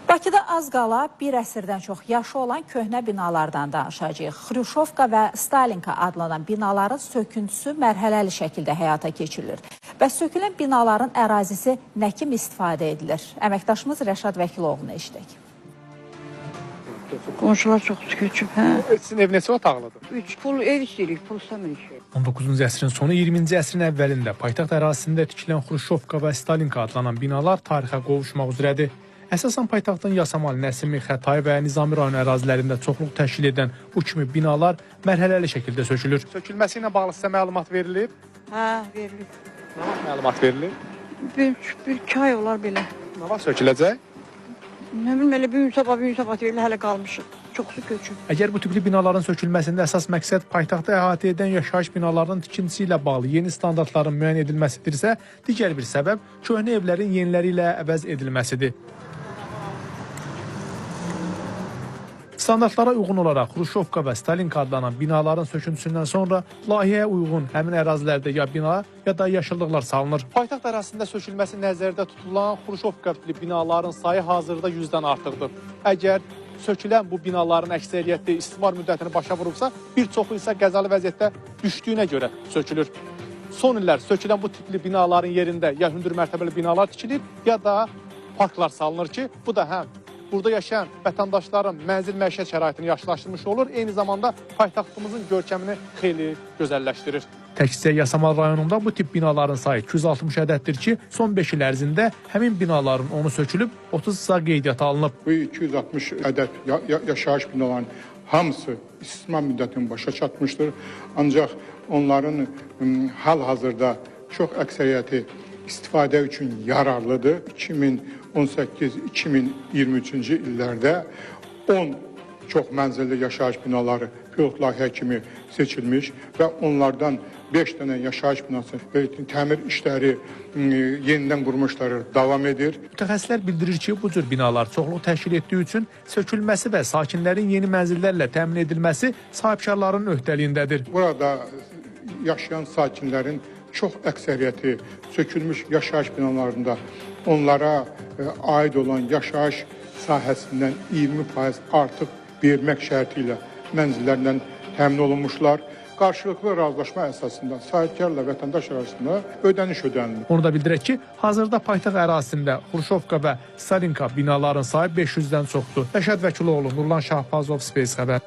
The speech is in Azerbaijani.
Bakıda az qala bir əsrdən çox yaşı olan köhnə binalardan danışacağıq. Xruşovka və Stalinka adlanan binaların söküntüsü mərhələli şəkildə həyata keçirilir. Və sökülən binaların ərazisi nə kimi istifadə edilir? Əməkdaşımız Rəşad Vəkiloğlu'nu eşidək. Qonşular çox köçüb, hə? Sizin ev neçə otaqlıdır? 3 pul ev istəyirik, pul istəmirik. 19-cu əsrin sonu 20-ci əsrin əvvəlində paytaxt ərazisində tikilən Xruşovka və Stalinka adlanan binalar tarixə qovuşmaq üzrədir. Əsasən paytaxtın Yasamal, Nəsimi, Xətai və Nizami rayon ərazilərində çoxluq təşkil edən bu kimi binalar mərhələli şəkildə sökülür. Sökülməsi ilə bağlı sizə məlumat verilib? Hə, verilir. Nə vaxt məlumat verilir? Bir 2 ay olar belə. Nə vaxt söküləcək? Nə bilim, elə bir gün sabah verilir, hələ qalmışıq. Çoxsu köçüb. Əgər bu tipli binaların sökülməsində əsas məqsəd paytaxtı əhatə edən yaşayış binalarının tikintisi ilə bağlı yeni standartların müəyyən edilməsidirsə, digər bir səbəb köhnə evlərin yeniləri ilə əvəz edilməsidir. Standartlara uyğun olaraq Xruşovka və Stalinka adlanan binaların söküntüsündən sonra layihəyə uyğun həmin ərazilərdə ya bina, ya da yaşıllıqlar salınır. Paytaxt ərazisində sökülməsi nəzərdə tutulan Xruşovka tipli binaların sayı hazırda 100-dən artıqdır. Əgər sökülən bu binaların əksəriyyəti istismar müddətini başa vurubsa, bir çoxu isə qəzalı vəziyyətdə düşdüyünə görə sökülür. Son illər sökülən bu tipli binaların yerində ya hündür mərtəbəli binalar tikilir, ya da parklar salınır ki, bu da həm burada yaşayan vətəndaşların mənzil məişət şəraitini yaxşılaşdırmış olur, eyni zamanda paytaxtımızın görkəmini xeyli gözəlləşdirir. Təkcə Yasamal rayonunda bu tip binaların sayı 260 ədəddir ki, son 5 il ərzində həmin binaların onu sökülüb 30 isa qeydiyyata alınıb. Bu 260 ədəd yaşayış binaların hamısı istismar müddətinin başa çatmışdır. Ancaq onların hal-hazırda çox əksəriyyəti istifadə üçün yararlıdır. 2018-2023-cü illərdə 10 çox mənzilli yaşayış binaları pilot layihə kimi seçilmiş və onlardan 5 dənə yaşayış binası təmir işləri yenidən qurmuşları davam edir. Mütəxəssislər bildirir ki, bu cür binalar çoxluq təşkil etdiyi üçün sökülməsi və sakinlərin yeni mənzillərlə təmin edilməsi sahibkarların öhdəliyindədir. Burada yaşayan sakinlərin çox əksəriyyəti sökülmüş yaşayış binalarında onlara aid olan yaşayış sahəsindən 20% artıq vermək şərti ilə mənzillərlə təmin olunmuşlar. Qarşılıqlı razılaşma əsasında sahibkarla vətəndaş arasında ödəniş ödənilir. Onu da bildirək ki, hazırda paytaxt ərazisində Xruşovka və Stalinka binaların sayı 500-dən çoxdur. Rəşad Vəkiloğlu, Nurlan Şahbazov, Space xəbər.